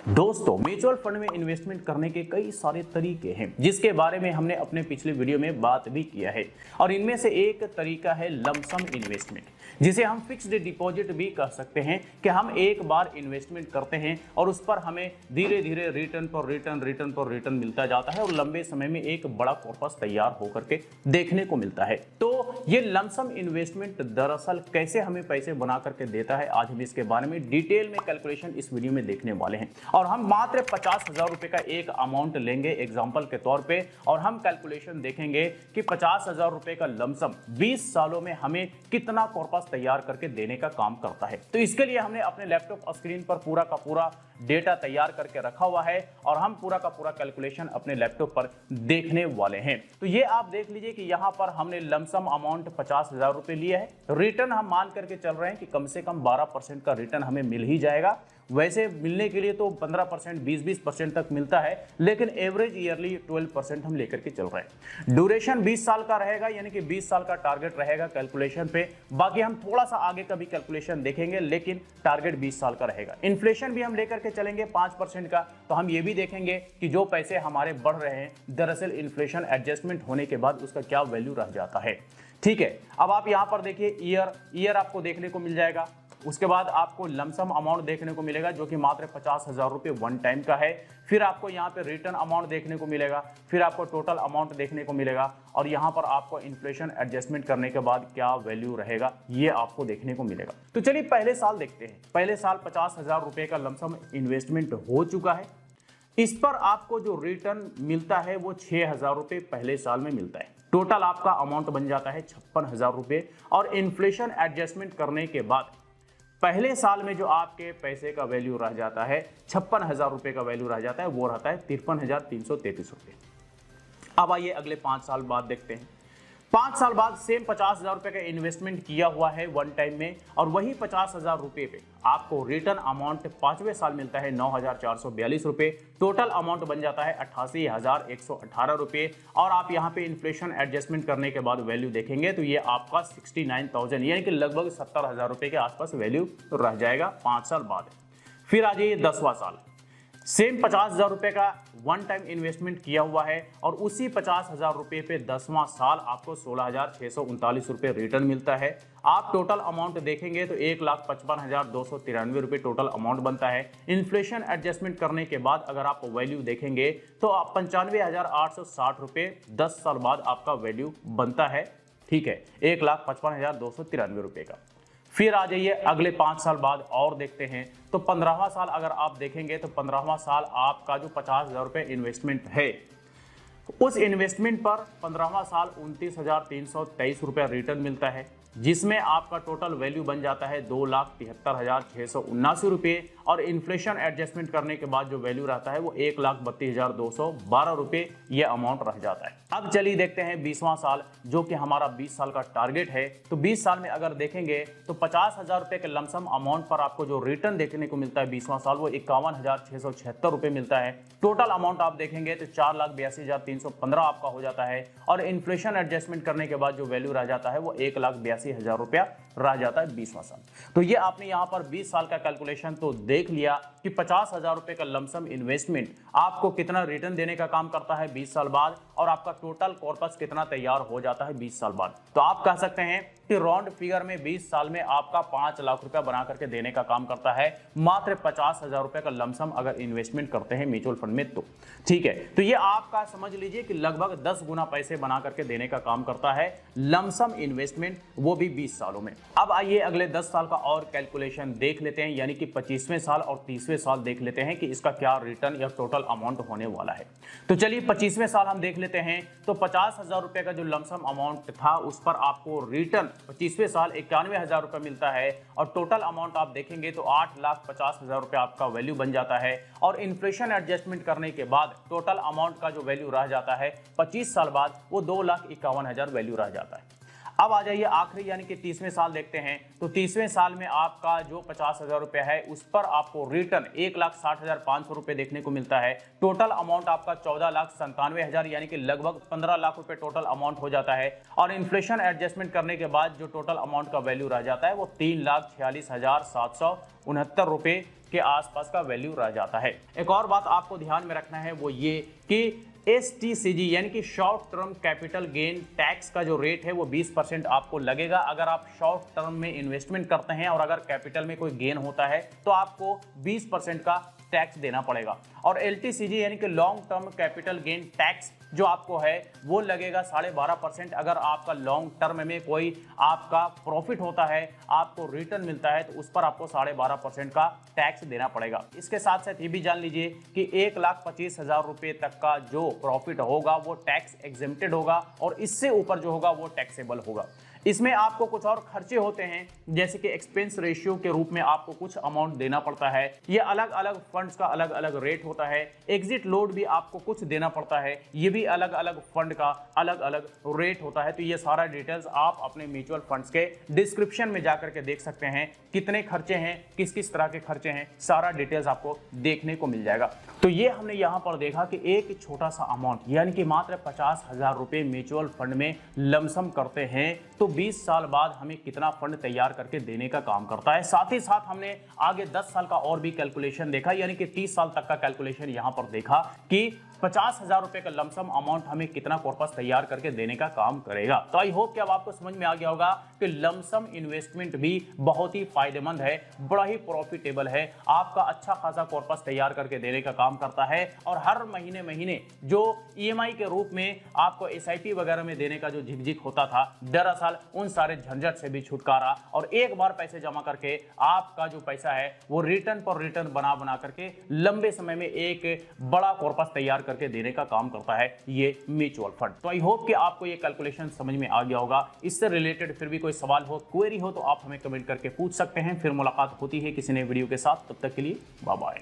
दोस्तों, mutual fund में investment करने के कई सारे तरीके हैं जिसके बारे में हमने अपने पिछले वीडियो में बात भी किया है। और इनमें से एक तरीका है लमसम इन्वेस्टमेंट, जिसे हम फिक्स्ड डिपॉजिट भी कह सकते हैं कि हम एक बार इन्वेस्टमेंट करते हैं और उस पर हमें धीरे धीरे रिटर्न मिलता जाता है और लंबे समय में एक बड़ा कॉर्पस तैयार होकर के देखने को मिलता है। तो ये लमसम इन्वेस्टमेंट दरअसल कैसे हमें पैसे बना करके देता है, आज हम इसके बारे में डिटेल में कैलकुलेशन इस वीडियो में देखने वाले हैं। और हम मात्र 50,000 रुपए का एक अमाउंट लेंगे एग्जांपल के तौर पे और हम कैलकुलेशन देखेंगे कि 50,000 रुपए का लमसम 20 सालों में हमें कितना कॉर्पस तैयार करके देने का काम करता है। तो इसके लिए हमने अपने लैपटॉप स्क्रीन पर पूरा का पूरा डेटा तैयार करके रखा हुआ है और हम पूरा का पूरा कैलकुलेशन अपने लैपटॉप पर देखने वाले हैं। तो ये आप देख लीजिए कि यहाँ पर हमने लमसम अमाउंट 50,000 रुपए लिया है। रिटर्न हम मान करके चल रहे हैं कि कम से कम 12% का रिटर्न हमें मिल ही जाएगा। वैसे मिलने के लिए तो 15%, 20% तक मिलता है, लेकिन एवरेज ईयरली 12% हम लेकर के चल रहे हैं। ड्यूरेशन 20 साल का रहेगा, यानी कि 20 साल का टारगेट रहेगा कैलकुलेशन पे। बाकी हम थोड़ा सा आगे का भी कैलकुलेशन देखेंगे, लेकिन टारगेट 20 साल का रहेगा। इन्फ्लेशन भी हम लेकर के चलेंगे 5% का। तो हम ये भी देखेंगे कि जो पैसे हमारे बढ़ रहे हैं, दरअसल इन्फ्लेशन एडजस्टमेंट होने के बाद उसका क्या वैल्यू रह जाता है। ठीक है, अब आप यहां पर देखिए ईयर आपको देखने को मिल जाएगा। उसके बाद आपको लमसम अमाउंट देखने को मिलेगा जो कि मात्र 50,000 रुपए वन टाइम का है। फिर आपको यहाँ पे रिटर्न अमाउंट देखने को मिलेगा, फिर आपको टोटल अमाउंट देखने को मिलेगा और यहाँ पर आपको इन्फ्लेशन एडजस्टमेंट करने के बाद क्या वैल्यू रहेगा ये आपको देखने को मिलेगा। तो चलिए पहले साल देखते हैं। पहले साल 50,000 रुपए का लमसम इन्वेस्टमेंट हो चुका है। इस पर आपको जो रिटर्न मिलता है वो 6,000 रुपए पहले साल में मिलता है। टोटल आपका अमाउंट बन जाता है 56,000 रुपए और इन्फ्लेशन एडजस्टमेंट करने के बाद पहले साल में जो आपके पैसे का वैल्यू रह जाता है, 56,000 रुपए का वैल्यू रह जाता है, वो रहता है 53,333 रुपए। अब आइए अगले 5 साल बाद देखते हैं। 5 साल बाद सेम 50,000 रुपए का इन्वेस्टमेंट किया हुआ है वन टाइम में और वही 50,000 रुपए पे आपको रिटर्न अमाउंट 5वें साल मिलता है 9,442 रुपए। टोटल अमाउंट बन जाता है 88,118 रुपए और आप यहाँ पे इन्फ्लेशन एडजस्टमेंट करने के बाद वैल्यू देखेंगे तो ये आपका 69,000 यानी कि लगभग 70,000 रुपए के आसपास वैल्यू रह जाएगा 5 साल बाद। फिर आ जाइए 10वां साल। सेम 50,000 रुपए का वन टाइम इन्वेस्टमेंट किया हुआ है और उसी 50,000 रुपए पे 10वां साल आपको 16,639 रुपए रिटर्न मिलता है। आप टोटल अमाउंट देखेंगे तो 1,55,293 रुपए टोटल अमाउंट बनता है। इन्फ्लेशन एडजस्टमेंट करने के बाद अगर आप वैल्यू देखेंगे तो आप 95,860 रुपए 10 साल बाद आपका वैल्यू बनता है। ठीक है, 1,55,293 रुपए का। फिर आ जाइए अगले 5 साल बाद और देखते हैं तो 15वां साल अगर आप देखेंगे तो 15वां साल आपका जो 50,000 रुपए इन्वेस्टमेंट है, उस इन्वेस्टमेंट पर 15वां साल 29,323 रुपया रिटर्न मिलता है, जिसमें आपका टोटल वैल्यू बन जाता है 2,73,679 रुपये और इन्फ्लेशन एडजस्टमेंट करने के बाद जो वैल्यू रहता है वो 1,32,212 रुपये ये अमाउंट रह जाता है। अब चलिए देखते हैं 20वां साल जो कि हमारा 20 साल का टारगेट है। तो 20 साल में अगर देखेंगे तो 50,000 रुपये के लमसम अमाउंट पर आपको जो रिटर्न देखने को मिलता है 20वां साल वो 51,676 रुपये मिलता है। टोटल अमाउंट आप देखेंगे तो 4,82,315 आपका हो जाता है और इन्फ्लेशन एडजस्टमेंट करने के बाद जो वैल्यू रह जाता है वो 1,82,000 रुपया रह जाता है 20वां साल। तो ये आपने यहाँ पर 20 साल का कैलकुलेशन तो देख लिया कि 50,000 रुपए का लमसम इन्वेस्टमेंट आपको कितना रिटर्न देने का काम करता है 20 साल बाद और आपका टोटल कॉर्पस कितना तैयार हो जाता है 20 साल बाद। तो आप कह सकते हैं कि राउंड फिगर में 20 साल में आपका 5 लाख रुपया बना करके देने का काम करता है मात्र 50,000 रुपए का लमसम अगर इन्वेस्टमेंट करते हैं म्यूचुअल फंड में। तो ठीक है, तो ये आपका समझ लीजिए कि लगभग 10 गुना पैसे बना करके देने का काम करता है लमसम इन्वेस्टमेंट, वो भी 20 सालों में। अब आइए अगले 10 साल का और कैलकुलेशन देख लेते हैं, यानी कि 25वें साल और 30वें साल देख लेते हैं कि इसका क्या रिटर्न या टोटल अमाउंट होने वाला है। तो चलिए 25वें साल हम देख लेते हैं। तो 50,000 रुपए का जो लमसम अमाउंट था उस पर आपको रिटर्न 25वें साल 91,000 रुपए मिलता है और टोटल अमाउंट आप देखेंगे तो 8,50,000 रुपए आपका वैल्यू बन जाता है और इन्फ्लेशन एडजस्टमेंट करने के बाद टोटल अमाउंट का जो वैल्यू रह जाता है 25 साल बाद वो 2,51,000 वैल्यू रह जाता है। अब आ जाइए आखिरी यानी कि 30वें साल देखते हैं। तो 30वें साल में आपका जो 50,000 रुपए है उस पर आपको रिटर्न 1,60,500 रुपए देखने को मिलता है। टोटल अमाउंट आपका 14,97,000 यानी कि लगभग 15 लाख रुपए टोटल अमाउंट हो जाता है और इन्फ्लेशन एडजस्टमेंट करने के बाद जो टोटल अमाउंट का वैल्यू रह जाता है वो 3,46,769 रुपए के आसपास का वैल्यू रह जाता है। एक और बात आपको ध्यान में रखना है वो ये कि STCG यानी कि short term capital gain tax का जो रेट है वो 20% आपको लगेगा अगर आप शॉर्ट टर्म में इन्वेस्टमेंट करते हैं, और अगर कैपिटल में कोई गेन होता है तो आपको 20% का टैक्स देना पड़ेगा। और LTCG यानी कि long term capital gain tax जो आपको है वो लगेगा 12.5%। अगर आपका लॉन्ग टर्म में कोई आपका प्रॉफिट होता है, आपको रिटर्न मिलता है, तो उस पर आपको 12.5% का टैक्स देना पड़ेगा। इसके साथ साथ ये भी जान लीजिए कि 1,25,000 रुपये तक का जो प्रॉफिट होगा वो टैक्स एग्जेम्प्टेड होगा, और इससे ऊपर जो होगा वो टैक्सेबल होगा। इसमें आपको कुछ और खर्चे होते हैं, जैसे कि एक्सपेंस रेशियो के रूप में आपको कुछ अमाउंट देना पड़ता है। ये अलग अलग फंड्स का अलग अलग रेट होता है। एग्जिट लोड भी आपको कुछ देना पड़ता है, ये भी अलग अलग फंड का अलग अलग रेट होता है। तो ये सारा डिटेल्स आप अपने म्यूचुअल फंड्स के डिस्क्रिप्शन में जाकर के देख सकते हैं, कितने खर्चे हैं, किस किस तरह के खर्चे हैं, सारा डिटेल्स आपको देखने को मिल जाएगा। तो ये हमने यहाँ पर देखा कि एक छोटा सा अमाउंट यानी कि मात्र 50,000 रुपये म्यूचुअल फंड में लमसम करते हैं तो 20 साल बाद हमें कितना फंड तैयार करके देने का काम करता है। साथ ही साथ हमने आगे 10 साल का और भी कैलकुलेशन देखा, यानी कि 30 साल तक का कैलकुलेशन यहाँ पर देखा कि 50,000 रुपए का लमसम अमाउंट हमें कितना कॉर्पस तैयार करके देने का काम करेगा। तो आई होप कि अब आपको समझ में आ गया होगा कि लमसम इन्वेस्टमेंट भी बहुत ही फायदेमंद है, बड़ा ही प्रॉफिटेबल है, आपका अच्छा खासा कॉर्पस तैयार करके देने का काम करता है। और हर महीने महीने जो EMI के रूप में आपको SIP वगैरह में देने का जो झिकझिक होता था, दरअसल उन सारे झंझट से भी छुटकारा, और एक बार पैसे जमा करके आपका जो पैसा है वो रिटर्न पर रिटर्न बना करके लंबे समय में एक बड़ा कॉर्पस तैयार करके देने का काम करता है ये म्यूचुअल फंड। तो आई होप कि आपको ये कैलकुलेशन समझ में आ गया होगा। इससे रिलेटेड फिर भी कोई सवाल हो, क्वेरी हो, तो आप हमें कमेंट करके पूछ सकते हैं। फिर मुलाकात होती है किसी नए वीडियो के साथ, तब तक के लिए बाय बाय।